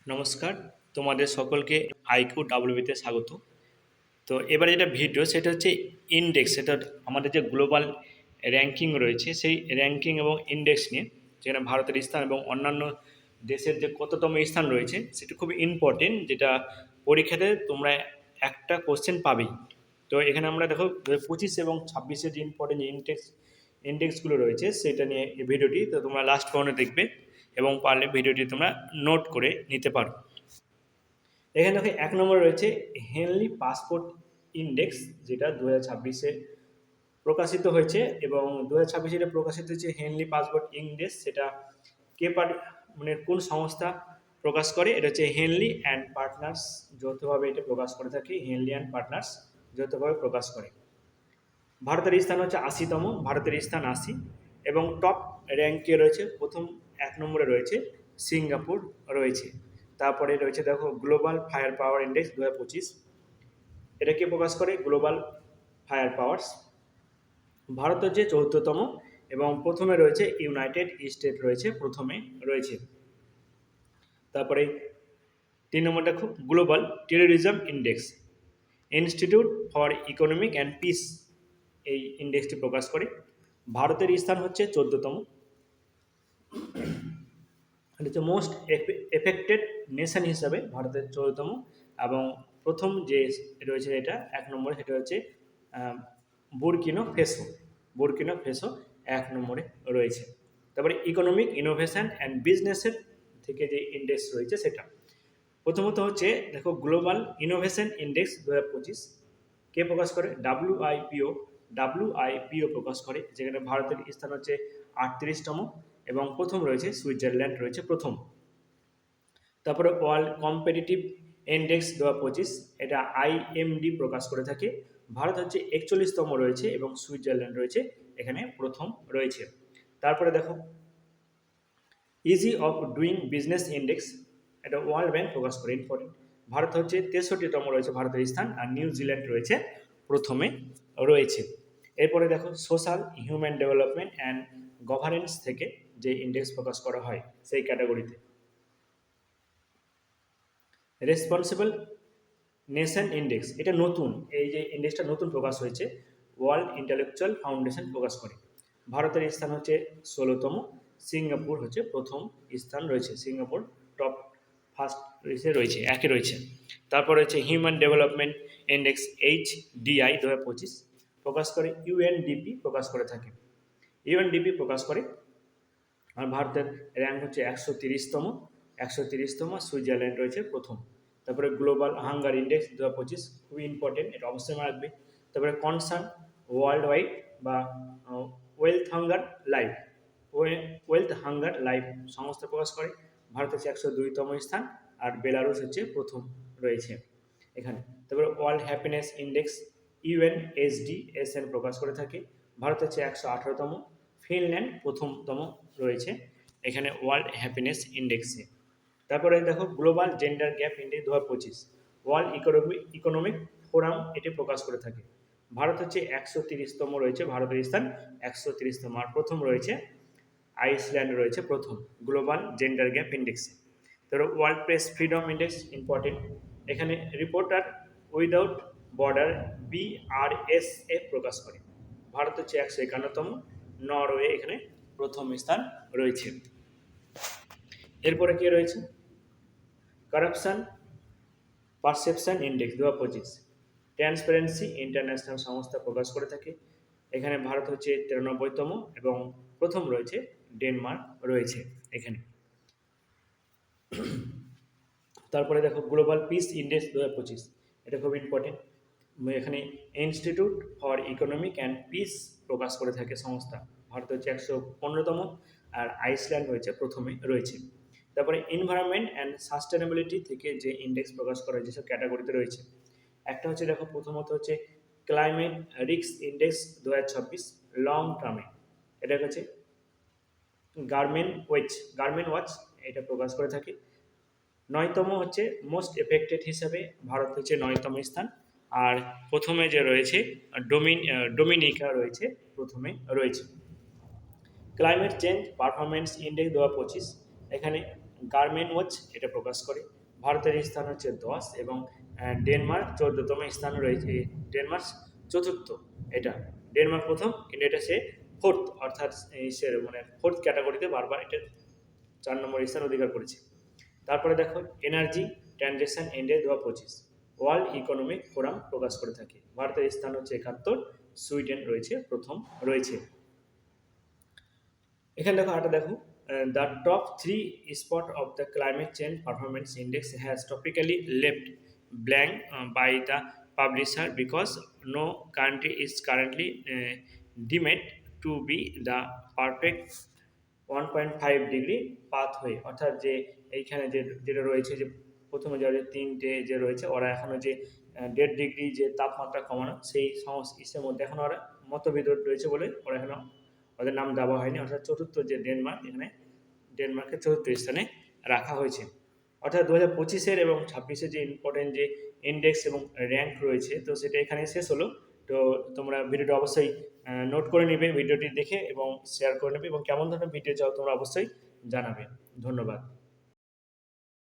নমস্কার, তোমাদের সকলকে আইকিউ ডাব্লিউবিতে স্বাগত। তো এবারে যেটা ভিডিও সেটা হচ্ছে ইন্ডেক্স, সেটা আমাদের যে গ্লোবাল র্যাঙ্কিং রয়েছে সেই র্যাঙ্কিং এবং ইন্ডেক্স নিয়ে, যেখানে ভারতের স্থান এবং অন্যান্য দেশের যে কততম স্থান রয়েছে সেটা খুব ইম্পর্টেন্ট, যেটা পরীক্ষাতে তোমরা একটা কোশ্চেন পাবেই। তো এখানে আমরা দেখো 2025 এবং 26-এর যে ইম্পর্টেন্ট ইন্ডেক্সগুলো রয়েছে সেটা নিয়ে এই ভিডিওটি, তো তোমরা লাস্ট পর্যন্ত দেখবে এবং পারলে ভিডিওটি তোমরা নোট করে নিতে পারো। এখানে দেখো 1 নম্বরে রয়েছে হেনলি পাসপোর্ট ইন্ডেক্স, যেটা 2026-এ প্রকাশিত হয়েছে এবং 2026-এ প্রকাশিত হয়েছে হেনলি পাসপোর্ট ইন্ডেক্স। সেটা মানে কোন সংস্থা প্রকাশ করে? এটা হচ্ছে হেনলি অ্যান্ড পার্টনার্স, যৌথভাবে এটা প্রকাশ করে থাকে। হেনলি অ্যান্ড পার্টনার্স যৌথভাবে প্রকাশ করে। ভারতের স্থান হচ্ছে 80তম, ভারতের স্থান 80 এবং টপ র্যাঙ্কে রয়েছে। প্রথম 1 নম্বরে রয়েছে সিঙ্গাপুর রয়েছে। তারপরে রয়েছে দেখো গ্লোবাল ফায়ার পাওয়ার ইন্ডেক্স 2025, এটা কে প্রকাশ করে? Global fire powers. ভারত হচ্ছে 14তম এবং প্রথমে রয়েছে ইউনাইটেড স্টেট রয়েছে, প্রথমে রয়েছে। তারপরে 3 নম্বর দেখো global terrorism index, institute for economic and piece এই ইন্ডেক্সটি প্রকাশ করে। ভারতের স্থান হচ্ছে 14তম। এটা হচ্ছে মোস্ট এফেক্টেড নেশন হিসাবে ভারতের 14তম এবং প্রথম যে রয়েছে এটা 1 নম্বরে, সেটা হচ্ছে বুরকিনো ফেসো। বুরকিনো ফেসো 1 নম্বরে রয়েছে। তারপরে ইকোনমিক ইনোভেশন অ্যান্ড বিজনেসের থেকে যে ইন্ডেক্স রয়েছে সেটা প্রথমত হচ্ছে দেখো গ্লোবাল ইনোভেশন ইন্ডেক্স 2025 কে প্রকাশ করে? ডাব্লিউআইপিও প্রকাশ করে, যেখানে ভারতের স্থান হচ্ছে 38তম এবং প্রথম রয়েছে সুইজারল্যান্ড রয়েছে প্রথম। তারপরে ওয়ার্ল্ড কম্পিটিটিভ ইন্ডেক্স 2025, এটা আইএমডি প্রকাশ করে থাকে। ভারত হচ্ছে 41তম রয়েছে এবং সুইজারল্যান্ড রয়েছে এখানে প্রথম রয়েছে। তারপরে দেখো easy of doing business index, এটা ওয়ার্ল্ড ব্যাংক প্রকাশ করে, ইম্পর্টেন্ট। ভারত হচ্ছে 63তম রয়েছে ভারতের স্থান আর নিউজিল্যান্ড রয়েছে প্রথমে রয়েছে। এরপরে দেখো social human development and governance থেকে যে ইন্ডেক্স প্রকাশ করা হয় সেই ক্যাটাগরিতে রেসপন্সিবল নেশন ইন্ডেক্স, এটা নতুন, এই যে ইন্ডেক্সটা নতুন প্রকাশ হয়েছে, ওয়ার্ল্ড ইন্টেলেকচুয়াল ফাউন্ডেশন প্রকাশ করে। ভারতের স্থান হচ্ছে 16তম, সিঙ্গাপুর হচ্ছে প্রথম স্থান রয়েছে, সিঙ্গাপুর টপ ফার্স্ট রয়েছে একে রয়েছে। তারপর রয়েছে হিউম্যান ডেভেলপমেন্ট ইন্ডেক্স HDI 2025 প্রকাশ করে ইউএনডিপি প্রকাশ করে থাকে, ইউএনডিপি প্রকাশ করে। আর ভারতের র্যাঙ্ক হচ্ছে 130তম, সুইজারল্যান্ড রয়েছে প্রথম। তারপরে গ্লোবাল হাঙ্গার ইন্ডেক্স 2025 খুবই ইম্পর্টেন্ট, এটা অবশ্যই মনে রাখবে। তারপরে কনসার্ন ওয়ার্ল্ড ওয়াইড বা ওয়েলথ হাঙ্গার লাইফ সংস্থা প্রকাশ করে। ভারত হচ্ছে 102তম স্থান আর বেলারুস হচ্ছে প্রথম রয়েছে এখানে। তারপরে ওয়ার্ল্ড হ্যাপিনেস ইন্ডেক্স UNSDSN প্রকাশ করে থাকে। ভারত হচ্ছে 118তম, ফিনল্যান্ড প্রথমতম রয়েছে এখানে ওয়ার্ল্ড হ্যাপিনেস ইন্ডেক্সে। তারপরে দেখো global gender gap index 2025, world economic forum এটি প্রকাশ করে থাকে। ভারত হচ্ছে 130তম রয়েছে, ভারতের স্থান 130তম আর প্রথম রয়েছে আইসল্যান্ড রয়েছে প্রথম গ্লোবাল জেন্ডার গ্যাপ ইন্ডেক্সে। তারপর world press freedom index important, এখানে রিপোর্টার উইদাউট বর্ডার BRSF প্রকাশ করে। ভারত হচ্ছে 151তম, নরওয়ে এখানে প্রথম স্থান রয়েছে। এরপরে কে রয়েছে? Corruption perception index 2025, transparency international সংস্থা প্রকাশ করে থাকে। এখানে ভারত হচ্ছে 93তম এবং প্রথম রয়েছে ডেনমার্ক রয়েছে এখানে। তারপরে দেখো গ্লোবাল পিস ইন্ডেক্স 2025, এটা খুব ইম্পর্টেন্ট, এখানে institute for economic and peace প্রকাশ করে থাকে সংস্থা। ভারত হচ্ছে 115তম আর আইসল্যান্ড হয়েছে প্রথমে রয়েছে। তারপরে এনভায়রনমেন্ট অ্যান্ড সাস্টেনেবিলিটি থেকে যে ইন্ডেক্স প্রকাশ করা যেসব ক্যাটাগরিতে রয়েছে, একটা হচ্ছে দেখো প্রথমত হচ্ছে ক্লাইমেট রিস্ক ইন্ডেক্স 2026 লং টার্মে, এটা হচ্ছে গার্মেন্ট ওয়াচ এটা প্রকাশ করে থাকে। 9তম হচ্ছে মোস্ট এফেক্টেড হিসাবে ভারত হচ্ছে 9তম স্থান আর প্রথমে যে রয়েছে ডোমিনিকা রয়েছে প্রথমে রয়েছে। ক্লাইমেট চেঞ্জ পারফরমেন্স ইন্ডেক্স 2025, এখানে গার্মেন ওয়াচ এটা প্রকাশ করে। ভারতের স্থান হচ্ছে 10 এবং ডেনমার্ক 14তম স্থানে রয়েছে। ডেনমার্ক চতুর্থ, এটা ডেনমার্ক প্রথম, কিন্তু এটা সে ফোর্থ, অর্থাৎ সে মানে ফোর্থ ক্যাটাগরিতে বারবার এটা 4 নম্বর স্থান অধিকার করেছে। তারপরে দেখো energy transaction index 2025 world economic forum প্রকাশ করে থাকে। ভারতের স্থান হচ্ছে 71, সুইডেন রয়েছে প্রথম রয়েছে। এখানে দেখো আরেকটা দেখো, the top 3 spot of the climate change performance index has topically left blank by the publisher because no country is currently deemed to be the perfect 1.5 degree pathway, অর্থাৎ যে এইখানে যেটা রয়েছে যে প্রথমে যে 3টে যে রয়েছে, ওরা এখনও যে 1.5 ডিগ্রি যে তাপমাত্রা কমানো সেই ইসের মধ্যে এখন ওরা মতবিরোধ রয়েছে বলে ওরা এখনও ওদের নাম দেওয়া হয়নি। অর্থাৎ চতুর্থ যে ডেনমার্ক, এখানে ডেনমার্কের চতুর্থ স্থানে রাখা হয়েছে। অর্থাৎ 2025-এর এবং 26-এর যে ইম্পর্টেন্ট যে ইন্ডেক্স এবং র্যাঙ্ক রয়েছে, তো সেটা এখানে শেষ হলো। তো তোমরা ভিডিওটা অবশ্যই নোট করে নেবে, ভিডিওটি দেখে এবং শেয়ার করে নেবে, এবং কেমন ধরনের ভিডিও চাও তোমরা অবশ্যই জানাবে। ধন্যবাদ।